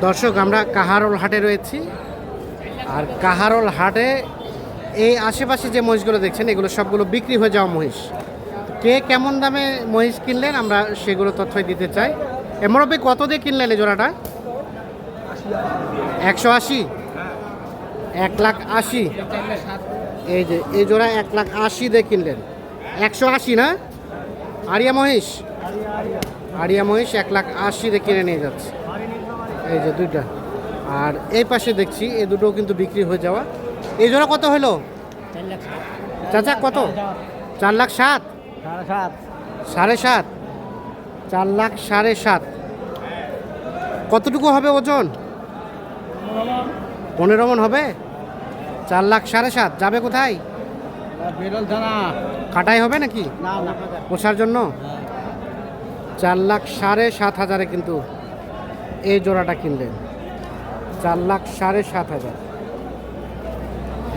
দর্শক, আমরা কাহারোল হাটে রয়েছি। আর কাহারোল হাটে এই আশেপাশে যে মহিষগুলো দেখছেন এগুলো সবগুলো বিক্রি হয়ে যাওয়া মহিষ। কে কেমন দামে মহিষ কিনলেন আমরা সেগুলো তথ্যই দিতে চাই। মুরব্বী কত দিয়ে কিনলেন এই জোড়াটা? 180, 1,80,000। এই যে এই জোড়া 1,80,000 দিয়ে কিনলেন। 180 না? আরিয়া মহিষ, আরিয়া মহিষ 1,80,000 দিয়ে কিনে নিয়ে যাচ্ছে। এই যে দুইটা। আর এই পাশে দেখছি এই দুটো কিন্তু বিক্রি হয়ে যাওয়া। এই জোড়া কত হলো চাচা? কত? 4,07,000, 7,500,000, 4,07,500। কতটুকু হবে ওজন? 15 মণ হবে। 4,07,500 যাবে কোথায়? কাটাই হবে নাকি পোষার জন্য? 4,07,500 কিন্তু এই জোড়াটা কিনলেন। 4,07,500।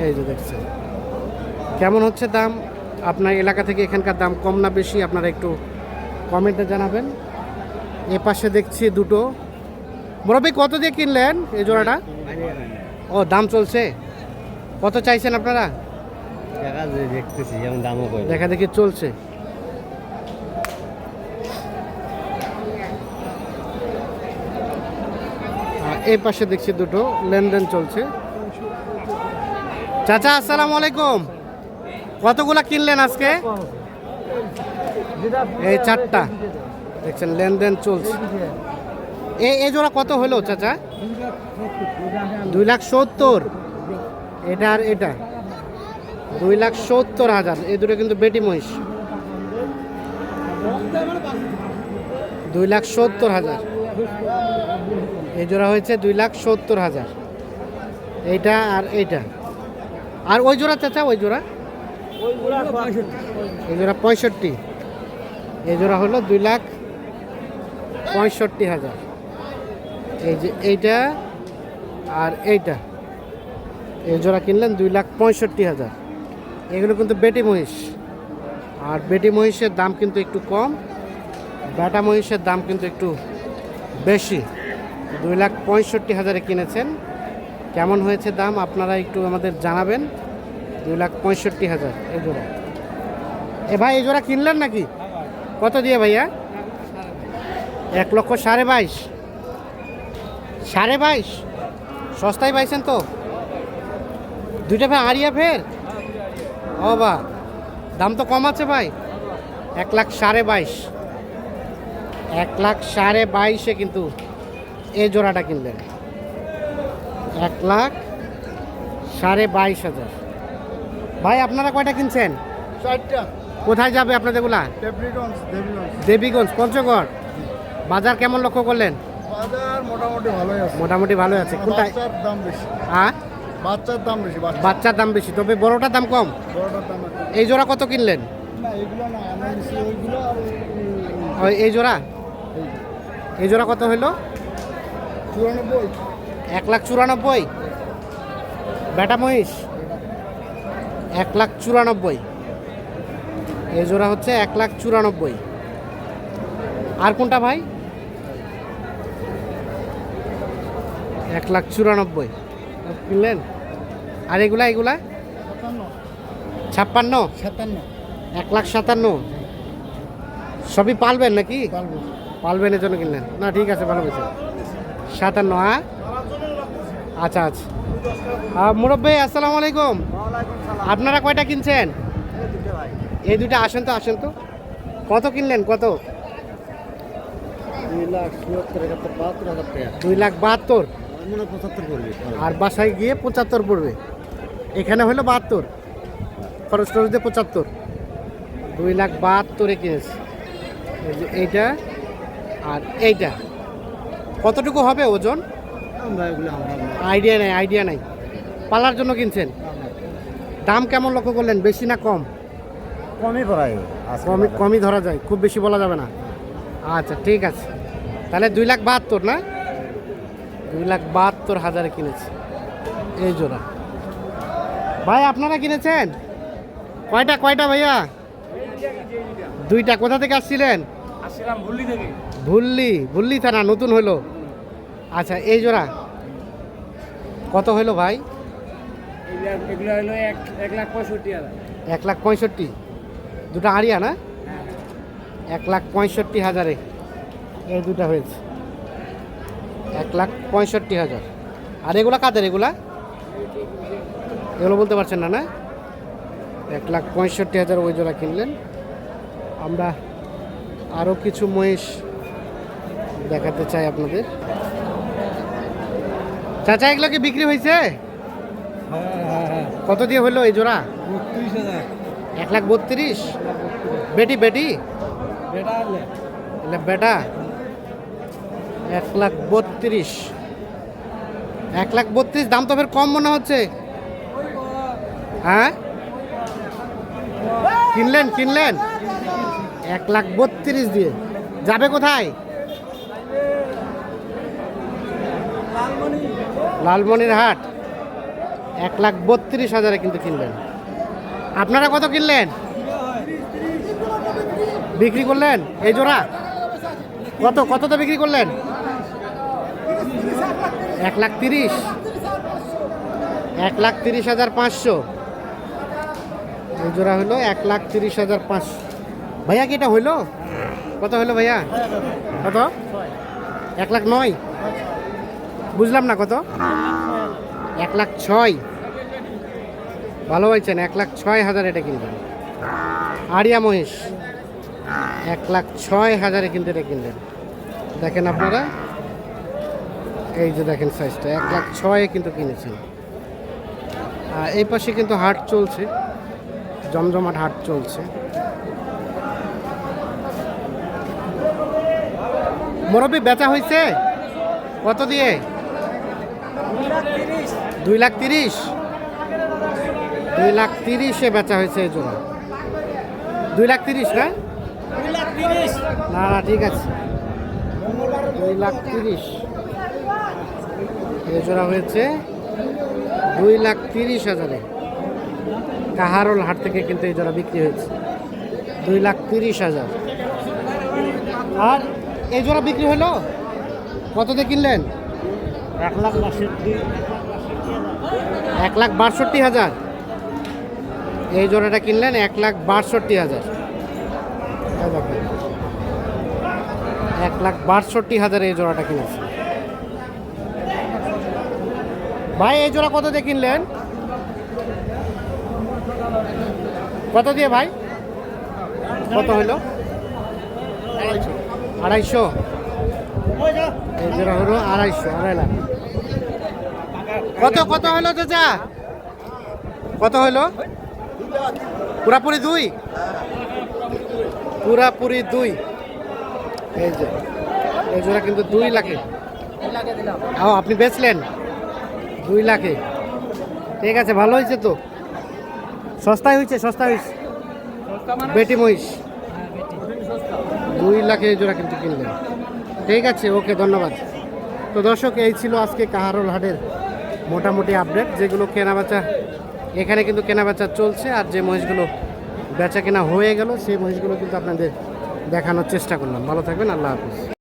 এই যে দেখছেন কেমন হচ্ছে দাম। আপনার এলাকা থেকে এখানকার দাম কম না বেশি আপনারা একটু কমেন্টে জানাবেন। এ পাশে দেখছি দুটো। মুরব্বী কত দিয়ে কিনলেন এই জোড়াটা? ও দাম চলছে। কত চাইছেন আপনারা? দেখতেছি যেমন দামও দেখা দেখি চলছে। এই পাশে দেখছি দুটো লেনদেন চলছে। চাচা আসসালামু আলাইকুম, কতগুলা কিনলেন আজকে? এই 4টা দেখছেন লেনদেন চলছে। এই জোড়া কত হলো চাচা? 2,70,000। এটা আর এটা 2,70,000। এই দুটো কিন্তু বেটি মহিষ। 2,70,000 এই জোড়া হয়েছে। 2,70,000 এইটা আর এইটা। আর ওই জোড়া চাচা? ওই জোড়া এই জোড়া 65। এই জোড়া হলো 2,65,000। এই যে এইটা আর এইটা এই জোড়া কিনলেন 2,65,000। এগুলো কিন্তু বেটি মহিষ। আর বেটি মহিষের দাম কিন্তু একটু কম, বেটা মহিষের দাম কিন্তু একটু বেশি। 2,65,000 কিনেছেন। কেমন হয়েছে দাম আপনারা একটু আমাদের জানাবেন। 2,65,000 এই জোড়া। এ ভাই এই জোড়া কিনলেন নাকি? কত দিয়ে ভাইয়া? 1,22,500। 22,500 সস্তায় পাইছেন তো। দুইটা ভাই আরিয়া ফের। ও বা দাম তো কম আছে ভাই। 1,22,500, 1,22,500 কিন্তু এই জোড়াটা কিনলেন। 1,22,500। ভাই আপনারা কয়টা কিনছেন? 4টা। কোথায় যাবে আপনাদেরগুলা? দেবীগঞ্জ, পঞ্চগড়। বাজার কেমন লক্ষ্য করলেন? বাজার মোটামুটি ভালোই আছে। মোটামুটি ভালো আছে। কোনটায়? বাচ্চার দাম বেশি। হ্যাঁ বাচ্চার দাম বেশি। বাচ্চার দাম বেশি, তবে বড়টার দাম কম। বড়টার দাম একটু। এই জোড়া কত কিনলেন? না এগুলো না, আমরা নিচ্ছি ওইগুলো আর এই জোড়া? এই জোড়া কত হইল? 94। 1,94,000। বেটা মহিষ 1,94,000। এই জোড়া হচ্ছে 1,94,000। আর কোনটা ভাই? 1,94,000 কিনলেন। আর এগুলা? 56, 1,57,000। সবই পালবেন নাকি? পালবেন এর জন্য কিনলেন না? ঠিক আছে, ভালো হয়েছে। 57। হ্যাঁ আচ্ছা আচ্ছা। মুরব্বী আসসালামু আলাইকুম, আপনারা কয়টা কিনছেন? এই দুইটা। আসেন তো আসেন তো। কত কিনলেন? কত? 2,72,000। আর বাসায় গিয়ে 75 পড়বে। এখানে হলো 72, খরচ টরচ দিয়ে 75। 2,72,000 কিনেছে। এই যে এইটা আর এইটা। কতটুকু হবে ওজন? আইডিয়া নাই। পালার জন্য কিনছেন। দাম কেমন লক্ষ্য করলেন? বেশি না কম? কমই ধরা যায়, খুব বেশি বলা যাবে না। আচ্ছা ঠিক আছে, তাহলে 2,72,000 না? 2,72,000 কিনেছে এই জোড়া। ভাই আপনারা কিনেছেন কয়টা ভাইয়া? দুইটা। কোথা থেকে আসছিলেন? আসছিলাম ভুল্লি থেকে। ভুল্লি থানা, নতুন হলো। আচ্ছা এই জোড়া কত হইলো ভাই? এগুলো হলো 1,65,000। 1,65,000। দুটো আড়িয়া না? 1,65,000 এই দুটো হয়েছে 1,65,000। আর এগুলা কাদের এগুলো বলতে পারছেন না না? 1,65,000 ওই জোড়া কিনলেন। আমরা আরও কিছু মহিষ দেখাতে চাই আপনাদের। চাচা এগুলো কি বিক্রি হয়েছে? কত দিয়ে হলো এই জোড়া? 32,000। 1,32,000। বেটি বেটি বেটা 1,32,000। 1,32,000 দাম তো ফের কম মনে হচ্ছে। হ্যাঁ কিনলেন 1,32,000 দিয়ে যাবে কোথায়? লালমনির হাট। 1,32,000 কিন্তু কিনলেন। আপনারা কত কিনলেন? বিক্রি করলেন এই জোড়া কততে বিক্রি করলেন? 1,30,000। 1,30,500 এই জোড়া হলো 1,30,500। ভাইয়া কি এটা হইলো? কত হইলো ভাইয়া? কত? 1,09,000। বুঝলাম না কত? 1,06,000। ভালো হয়েছেন 1,06,000 এটা কিনলেন। আরিয়া মহিষ 1,06,000 কিন্তু এটা কিনলেন। দেখেন আপনারা এই যে দেখেন সাইজটা 1,06,000 কিন্তু কিনেছেন। আর এই পাশে কিন্তু হাট চলছে, জমজমাট হাট চলছে। মুরব্বি বেচা হয়েছে কত দিয়ে? 2,30,000। 2,30,000 বেচা হয়েছে এই জোড়া। 2,30,000 না? না না ঠিক আছে 2,30,000 এই জোড়া হয়েছে 2,30,000। কাহারোল হাট থেকে কিন্তু এই জোড়া বিক্রি হয়েছে 2,30,000। আর এই জোড়া বিক্রি হলো কত দিয়ে কিনলেন? 1,62,000। এই জোড়াটা কিনলেন 1,62,000। 1,62,000 এই জোড়াটা কিনেছে ভাই। এই জোড়া কত দিয়ে কিনলেন? কত দিয়ে ভাই? কত হইল? 2,500। এই জোড়া হলো 2,500, 2.5 লাখ। কত হলো চাচা? কত হইলো? পুরাপুরি 2? পুরাপুরি 2। এই যে এই জোড়া কিন্তু 2 লাখে। আপনি বেচলেন 2 লাখে। ঠিক আছে ভালো হয়েছে তো, সস্তায় হয়েছে বেটি মহিষ 2 লাখে এই জোড়া কিন্তু কিনলেন। ঠিক আছে ওকে ধন্যবাদ। তো দর্শক এই ছিল আজকে কাহারোল হাটের মোটামুটি আপডেট, যেগুলো কেনাবেচা এখানে কিন্তু কেনাবেচা চলছে। আর যে মহিষগুলো বেচা কেনা হয়ে গেল সেই মহিষগুলো কিন্তু আপনাদের দেখানোর চেষ্টা করলাম। ভালো থাকবেন, আল্লাহ হাফিজ।